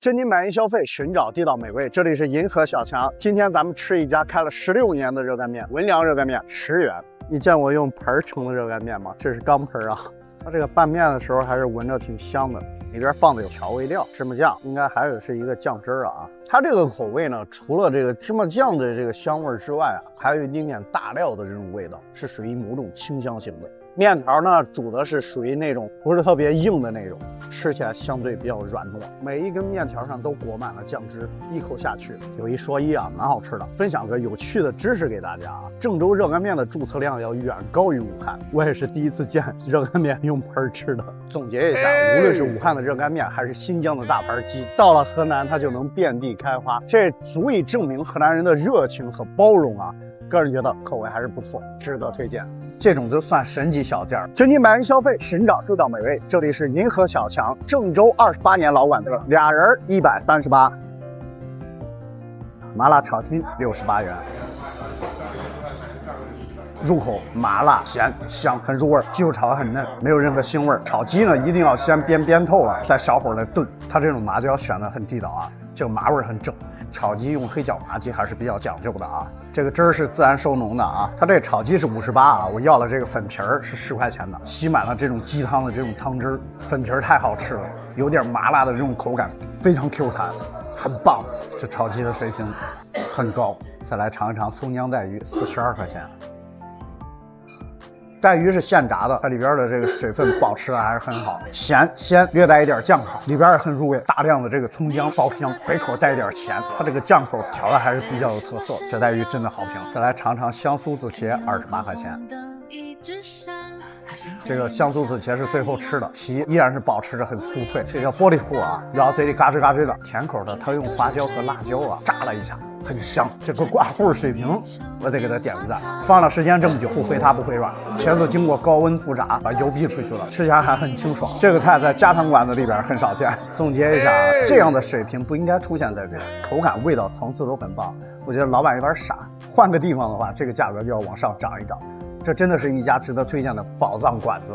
真金白银消费，寻找地道美味。这里是银河小强，今天咱们吃一家开了16年的热干面，文良热干面，10元。你见过用盆盛的热干面吗？这是钢盆啊。它这个拌面的时候还是闻着挺香的，里边放的有调味料，芝麻酱，应该还有是一个酱汁啊。它这个口味呢，除了这个芝麻酱的这个香味之外啊，还有一丁点大料的这种味道，是属于某种清香型的。面条呢，煮的是属于那种不是特别硬的那种，吃起来相对比较软糯。每一根面条上都裹满了酱汁，一口下去，有一说一啊，蛮好吃的。分享个有趣的知识给大家啊，郑州热干面的注册量要远高于武汉，我也是第一次见热干面用盆吃的。总结一下，无论是武汉的热干面，还是新疆的大盘鸡，到了河南它就能遍地开花，这足以证明河南人的热情和包容啊。个人觉得口味还是不错，值得推荐。这种就算神级小店，真金白银消费，寻找地道美味。这里是银河小强，郑州28年老馆子，俩人138。麻辣炒鸡68元。入口麻辣咸香，很入味，鸡肉炒得很嫩，没有任何腥味。炒鸡呢，一定要先煸透了，再小火来炖。它这种麻就要选的很地道啊，这个麻味很正。炒鸡用黑脚麻鸡还是比较讲究的啊。这个汁儿是自然收浓的啊。它这个炒鸡是58啊，我要了这个粉皮儿是10块钱的，吸满了这种鸡汤的这种汤汁儿，粉皮儿太好吃了，有点麻辣的这种口感，非常 Q 弹，很棒。这炒鸡的水平很高。再来尝一尝松江带鱼，42块钱。带鱼是现炸的，它里边的这个水分保持的还是很好，咸鲜略带一点酱口，里边也很入味，大量的这个葱姜爆香，回口带一点甜，它这个酱口调的还是比较有特色，这带鱼真的好评。再来尝尝香酥子茄，28块钱。这个香酥子茄是最后吃的，皮依然是保持着很酥脆，这叫玻璃糊啊，咬到嘴里嘎吱嘎吱的。甜口的，它用花椒和辣椒啊炸了一下，很香。这个挂糊水平，我得给它点个赞。放了时间这么久，不回它不回软。茄子经过高温复炸，把油逼出去了，吃起来还很清爽。这个菜在家常馆子里边很少见。总结一下啊，这样的水平不应该出现在这里，口感、味道、层次都很棒。我觉得老板有点傻，换个地方的话，这个价格就要往上涨一涨。这真的是一家值得推荐的宝藏馆子。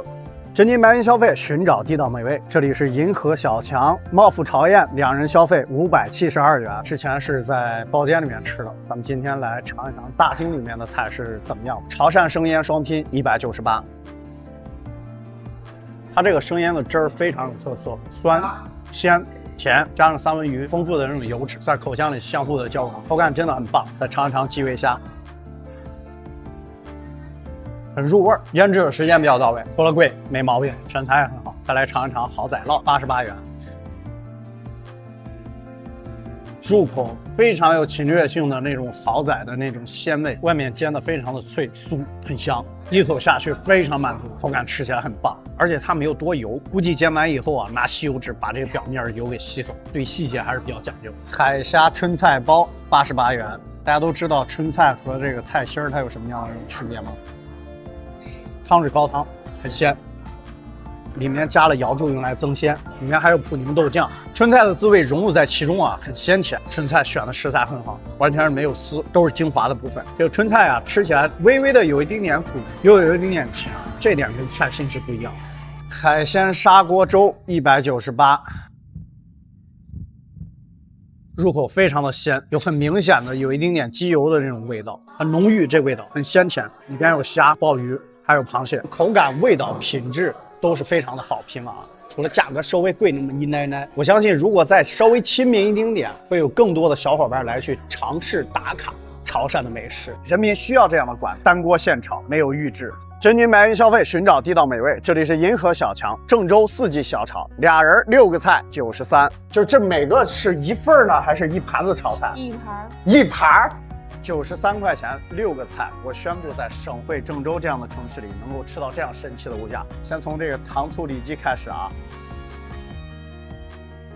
真金白银消费，寻找地道美味。这里是银河小强，茂府朝宴，2人消费572元。之前是在包间里面吃的，咱们今天来尝一尝大厅里面的菜是怎么样。潮汕生腌双拼198。它这个生腌的汁儿非常有特色，酸、鲜、甜，加上三文鱼丰富的那种油脂，在口腔里相互的交融，口感真的很棒。再尝一尝基围虾。很入味，腌制的时间比较到位，除了贵没毛病，选材也很好。再来尝一尝蚝仔烙，88元。入口非常有侵略性的那种蚝仔的那种鲜味，外面煎的非常的脆酥，很香，一口下去非常满足，口感吃起来很棒。而且它没有多油，估计煎完以后啊，拿吸油纸把这个表面的油给吸走，对细节还是比较讲究。海虾春菜包88元。大家都知道春菜和这个菜心儿它有什么样的区别吗？汤是高汤，很鲜，里面加了瑶柱用来增鲜，里面还有普宁豆酱，春菜的滋味融入在其中啊，很鲜甜。春菜选的食材很好，完全是没有丝，都是精华的部分。这个春菜啊，吃起来微微的有一丁点苦，又有一丁点甜，这点跟菜心是不一样。海鲜砂锅粥198。入口非常的鲜，有很明显的有一丁点鸡油的这种味道，很浓郁，这味道很鲜甜，里边有虾、鲍鱼。还有螃蟹，口感、味道、品质都是非常的好评啊！除了价格稍微贵那么一奶奶，我相信如果再稍微亲民一丁点，会有更多的小伙伴来去尝试打卡潮汕的美食。人民需要这样的馆，单锅现炒，没有预制。真金白银消费，寻找地道美味。这里是银河小强，郑州4季小炒，俩人6个菜93，就是这每个是一份呢，还是一盘子炒菜？一盘。93块钱6个菜，我宣布在省会郑州这样的城市里能够吃到这样神奇的物价。先从这个糖醋里脊开始啊，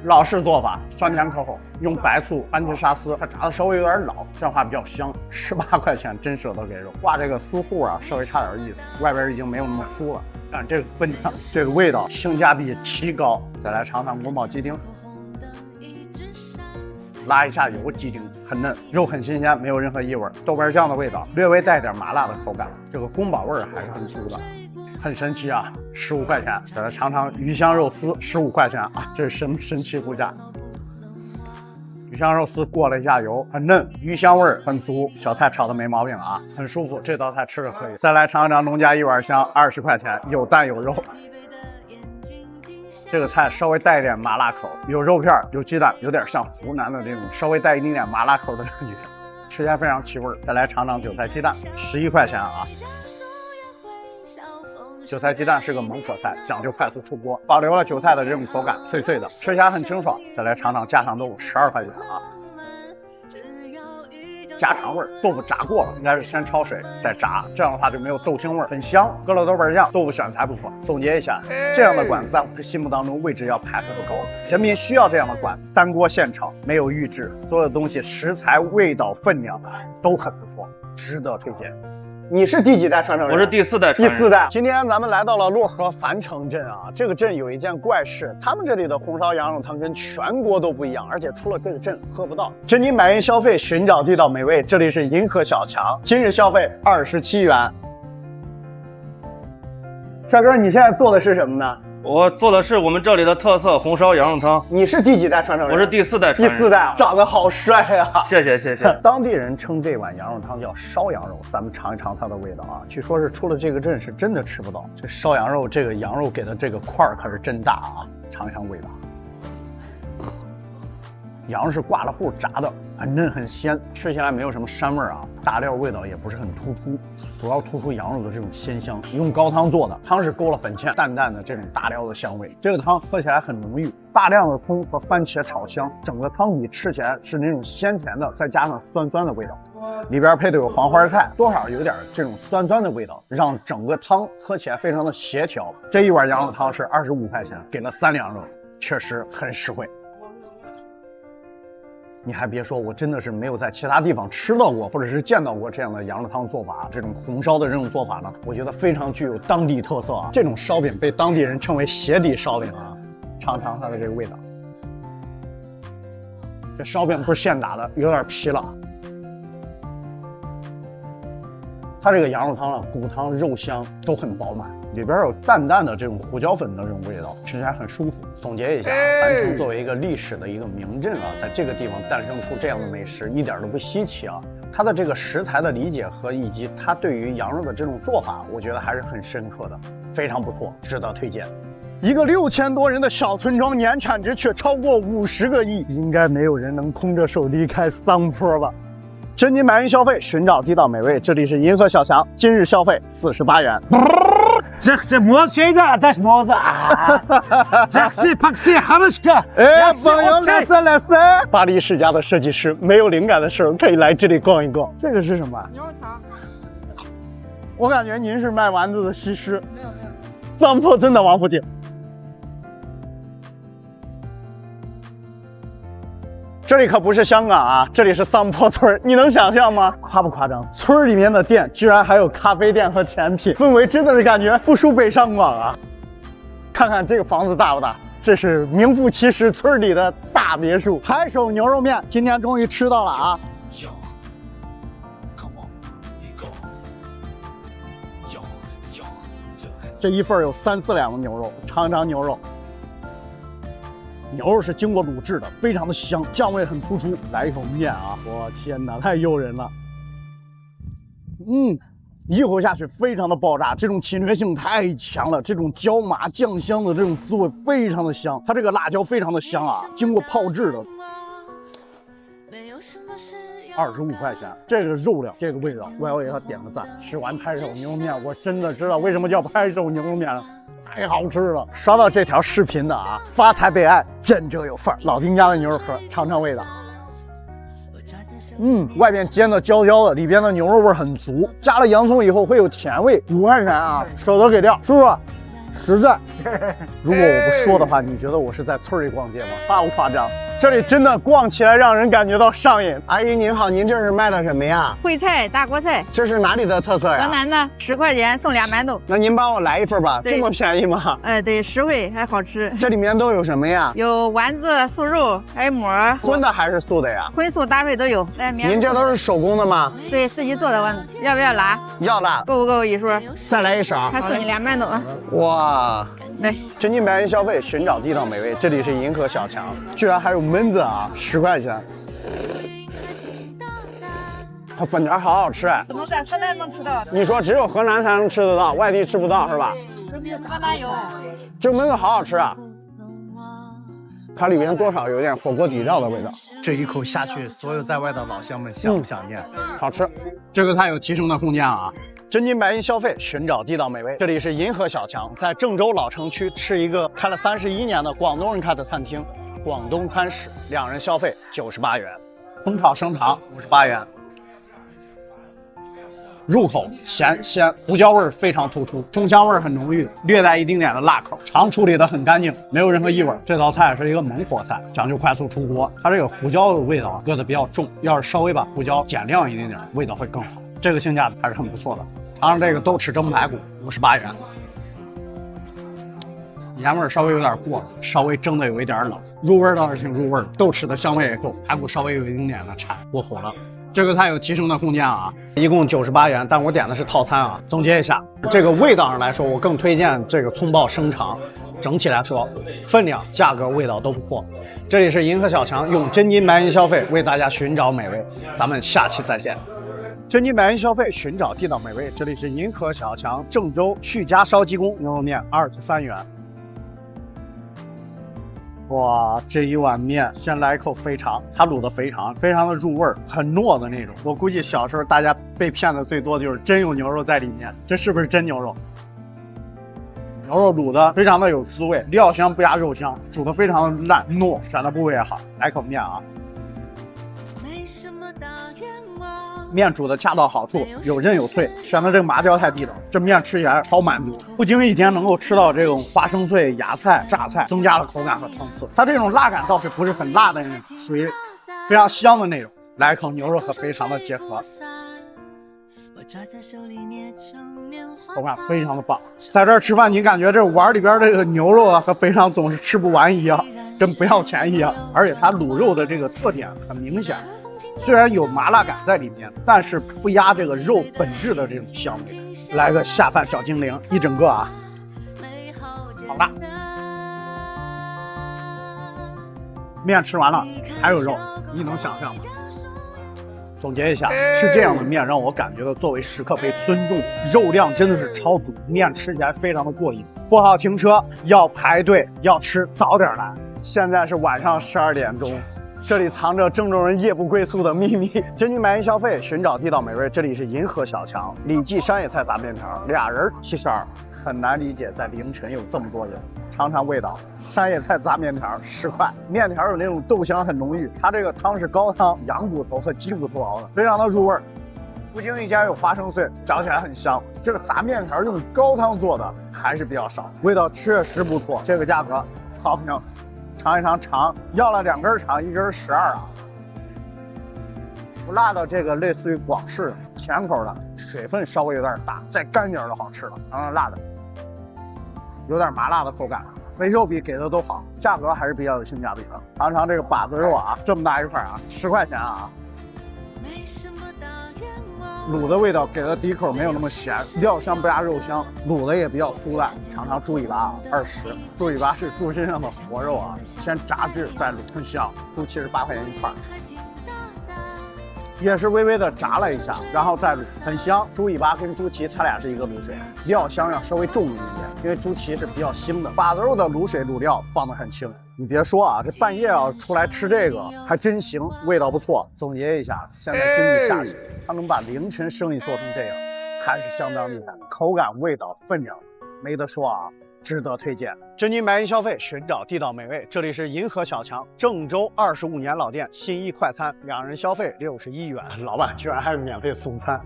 老式做法，酸甜可口，用白醋、番茄沙司，它炸的稍微有点老，这样的话比较香。18块钱真舍得给肉，挂这个酥糊啊，稍微差点意思，外边已经没有那么酥了，但这个分量，这个味道，性价比提高。再来尝尝宫保鸡丁。拉一下油，鸡丁很嫩，肉很新鲜，没有任何异味，豆瓣酱的味道，略微带点麻辣的口感，这个宫保味还是很足的。很神奇啊，15块钱。再来尝尝鱼香肉丝，15块钱啊，这是什么神奇物价？香肉丝过了一下油，很嫩，鱼香味儿很足，小菜炒的没毛病啊，很舒服。这道菜吃着可以。再来尝尝农家一碗香，20块钱，有蛋有肉。这个菜稍微带一点麻辣口，有肉片，有鸡蛋，有点像湖南的这种稍微带一丁点麻辣口的感觉，吃起来非常提味儿。再来尝尝韭菜鸡蛋，11块钱啊。韭菜鸡蛋是个猛火菜，讲究快速出锅，保留了韭菜的这种口感，脆脆的，吃起来很清爽。再来尝尝家常豆腐，12块钱啊。家常味儿，豆腐炸过了，应该是先焯水再炸，这样的话就没有豆腥味儿，很香。搁了豆瓣酱，豆腐选材不错。总结一下，这样的馆子在我的心目当中位置要排很高。人民需要这样的馆，单锅现炒，没有预制，所有东西食材、味道、分量都很不错，值得推荐。你是第几代传承人？我是第4代传人。第4代。今天咱们来到了漯河樊城镇啊，这个镇有一件怪事，他们这里的红烧羊肉汤跟全国都不一样，而且出了这个镇喝不到。真金白银消费，寻找地道美味，这里是银河小强，今日消费27元。帅哥，你现在做的是什么呢？我做的是我们这里的特色红烧羊肉汤。你是第几代传承人？我是第4代传人。第4代，长得好帅啊！谢谢谢谢。当地人称这碗羊肉汤叫烧羊肉，咱们尝一尝它的味道啊。据说是出了这个镇是真的吃不到。这烧羊肉，这个羊肉给的这个块儿可是真大啊！尝一尝味道。羊是挂了糊炸的，很嫩很鲜，吃起来没有什么膻味啊，大料味道也不是很突出，主要突出羊肉的这种鲜香。用高汤做的，汤是勾了粉芡，淡淡的这种大料的香味。这个汤喝起来很浓郁，大量的葱和番茄炒香，整个汤底吃起来是那种鲜甜的，再加上酸酸的味道。里边配的有黄花菜，多少有点这种酸酸的味道，让整个汤喝起来非常的协调。这一碗羊肉汤是25块钱，给了3两肉，确实很实惠。你还别说，我真的是没有在其他地方吃到过，或者是见到过这样的羊肉汤做法。这种红烧的这种做法呢，我觉得非常具有当地特色啊。这种烧饼被当地人称为鞋底烧饼啊，尝尝它的这个味道。这烧饼不是现打的，有点皮了。它这个羊肉汤啊，骨汤肉香都很饱满，里边有淡淡的这种胡椒粉的这种味道，吃起来很舒服。总结一下，樊城作为一个历史的一个名镇啊，在这个地方诞生出这样的美食，一点都不稀奇啊。它的这个食材的理解和以及它对于羊肉的这种做法，我觉得还是很深刻的，非常不错，值得推荐。一个6000多人的小村庄，年产值却超过50个亿，应该没有人能空着手离开桑坡吧？真金白银消费，寻找地道美味，这里是银河小强，今日消费48元。这是魔水的，这是么子啊？这是螃蟹，还不是个？哎，朋友来噻来噻！巴黎世家的设计师，没有灵感的时候可以来这里逛一逛。这个是什么？牛肉肠。我感觉您是卖丸子的西施。没有。桑坡镇的王府井。这里可不是香港啊，这里是桑坡村，你能想象吗？夸不夸张？村里面的店居然还有咖啡店和甜品，氛围真的是感觉不输北上广啊！看看这个房子大不大？这是名副其实村里的大别墅。海手牛肉面，今天终于吃到了啊！这一份有3、4两的牛肉，尝一尝牛肉。牛肉是经过卤制的，非常的香，酱味很突出。来一口面啊，我天哪，太诱人了。一口下去非常的爆炸，这种侵略性太强了，这种椒麻酱香的这种滋味非常的香，它这个辣椒非常的香啊，经过泡制的。25块钱，这个肉量，这个味道，我要给他点个赞。吃完拍手牛肉面，我真的知道为什么叫拍手牛肉面了。太好吃了！刷到这条视频的啊，发财备案，见者有份儿。老丁家的牛肉盒，尝尝味道。外面煎的焦焦的，里边的牛肉味很足，加了洋葱以后会有甜味。5块钱啊，舍得给掉，叔叔，实在。如果我不说的话，你觉得我是在村里逛街吗？夸不夸张？这里真的逛起来让人感觉到上瘾。阿姨您好，您这是卖的什么呀？烩菜、大锅菜，这是哪里的特色呀？河南的，10块钱送俩馒头。那您帮我来一份吧，对这么便宜吗？对，实惠还好吃。这里面都有什么呀？有丸子、素肉，还有馍，荤的还是素的呀？荤素搭配都有。来，您这都是手工的吗？对，自己做的丸子，要不要拿？要了，够不够一说？再来一勺。还送你俩馒头啊！哇，来，真金白银消费，寻找地道美味，这里是银河小强，居然还有焖子啊，10块钱。它粉条好好吃哎！只能在河南能吃到的，你说只有河南才能吃得到，外地吃不到是吧？河南有。这个焖的好好吃啊！它里边多少有点火锅底料的味道。这一口下去，所有在外的老乡们想不想念？好吃。这个菜有提升的空间啊！真金白银消费，寻找地道美味。这里是银河小强，在郑州老城区吃一个开了31年的广东人开的餐厅——广东餐室，2人消费98元，烹炒生肠58元。入口咸鲜，胡椒味非常突出，中香味很浓郁，略带一丁点的辣口，肠处理得很干净，没有任何异味。这道菜是一个猛火菜，讲究快速出锅。它这个胡椒的味道搁得比较重，要是稍微把胡椒减亮一点点，味道会更好。这个性价比还是很不错的。尝尝这个豆豉蒸排骨，58元。盐味稍微有点过，稍微蒸的有一点冷，入味倒是挺入味，豆豉的香味也够，排骨稍微有一丁点的柴，过火了。这个菜有提升的空间啊，一共98元，但我点的是套餐啊。总结一下，这个味道上来说，我更推荐这个葱爆生肠。整体来说，分量、价格、味道都不错。这里是银河小强，用真金白银消费为大家寻找美味，咱们下期再见。真金白银消费，寻找地道美味。这里是银河小强，郑州旭家烧鸡公牛肉面23元。哇，这一碗面，先来一口肥肠，它卤的肥肠非常的入味儿，很糯的那种。我估计小时候大家被骗的最多的就是真有牛肉在里面，这是不是真牛肉？牛肉卤的非常的有滋味，料香不压肉香，煮的非常的烂糯，选的部位也好。来口面啊，面煮的恰到好处，有韧有脆，选的这个麻椒太地道，这面吃起来超满足。不经意间能够吃到这种花生碎、芽菜、榨菜，增加了口感和层次。它这种辣感倒是不是很辣的那种，属于非常香的那种。来口牛肉和肥肠的结合，口感非常的棒。在这儿吃饭，你感觉这碗里边这个牛肉啊和肥肠总是吃不完一样，跟不要钱一样。而且它卤肉的这个特点很明显。虽然有麻辣感在里面，但是不压这个肉本质的这种香味。来个下饭小精灵，一整个啊，好辣！面吃完了还有肉，你能想象吗？总结一下，吃这样的面让我感觉到作为食客被尊重，肉量真的是超足，面吃起来非常的过瘾。不好停车，要排队，要吃早点来。现在是晚上12点钟。这里藏着郑州人夜不归宿的秘密。真金白银消费，寻找地道美味。这里是银河小强，李记山野菜杂面条，2人72，很难理解在凌晨有这么多人。尝尝味道，山野菜杂面条10块，面条有那种豆香很浓郁，它这个汤是高汤，羊骨头和鸡骨头熬的，非常的入味儿。不经意间有花生碎，嚼起来很香。这个杂面条用高汤做的还是比较少，味道确实不错。这个价格好评。尝一尝肠，要了2根肠，1根12啊。不辣的这个类似于广式甜口的，水分稍微有点大，再干点的好吃了。尝尝辣的，有点麻辣的口感，肥肉比给的都好，价格还是比较有性价比的。尝尝这个把子肉啊，这么大一块啊，10块钱啊。卤的味道给的底口没有那么咸，料香不压肉香，卤的也比较酥烂。尝尝猪尾巴20，猪尾巴是猪身上的活肉啊，先炸制再卤，很香。猪78块钱一块，也是微微的炸了一下，然后再卤，很香。猪尾巴跟猪蹄它俩是一个卤水，料香要稍微重一点，因为猪蹄是比较腥的。把子肉的卤水卤料放得很轻。你别说啊，这半夜啊出来吃这个还真行，味道不错。总结一下，现在经济下去，他能把凌晨生意做成这样，还是相当厉害。口感、味道、分量，没得说啊，值得推荐。真金白银消费，寻找地道美味。这里是银河小强，郑州25年老店，新一快餐，2人消费61元，老板居然还是免费送餐。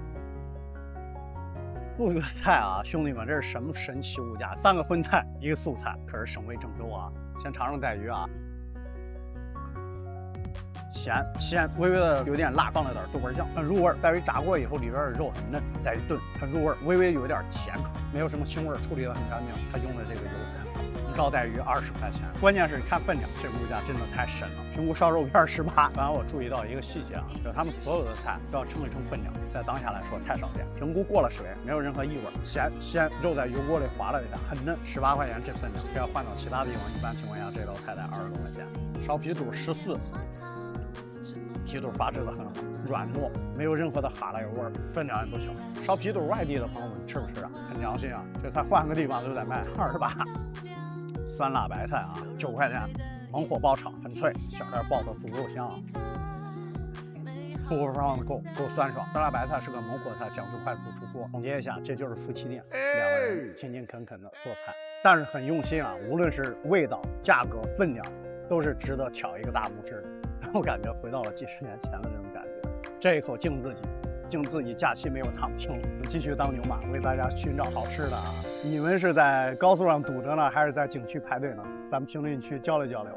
这个菜啊，兄弟们，这是什么神奇物价？3个荤菜，1个素菜，可是省会郑州啊。先尝尝带鱼啊，咸，微微的有点辣，放了点豆瓣酱，很入味。带鱼炸过以后，里边的肉很嫩，再一炖，很入味，微微有点甜口，没有什么腥味，处理的很干净。他用的这个油。红烧带鱼20块钱，关键是看分量，这物价真的太神了。平菇烧肉片18。刚才我注意到一个细节啊，就是他们所有的菜都要称一称分量，在当下来说太少见。平菇过了水，没有任何异味，鲜，肉在油锅里滑了一下，很嫩。18块钱这分量，这要换到其他地方，一般情况下这道菜得20多块钱。烧皮肚14，皮肚发制的很好，软糯，没有任何的哈喇油味儿，分量也不小。烧皮肚外地的朋友们吃不吃啊？很良心啊，这菜换个地方都得卖28。酸辣白菜啊，9块钱，猛火爆炒，很脆，小馅爆的足够香啊。醋放的够酸爽。酸辣白菜是个猛火菜，讲究快速出锅。总结一下，这就是夫妻店，两个人勤勤恳恳的做菜，但是很用心啊，无论是味道、价格、分量，都是值得挑一个大拇指的。让我感觉回到了几十年前的那种感觉。这一口敬自己。敬自己假期没有躺平，继续当牛马，为大家寻找好吃的啊！你们是在高速上堵着呢，还是在景区排队呢？咱们评论区交流交流。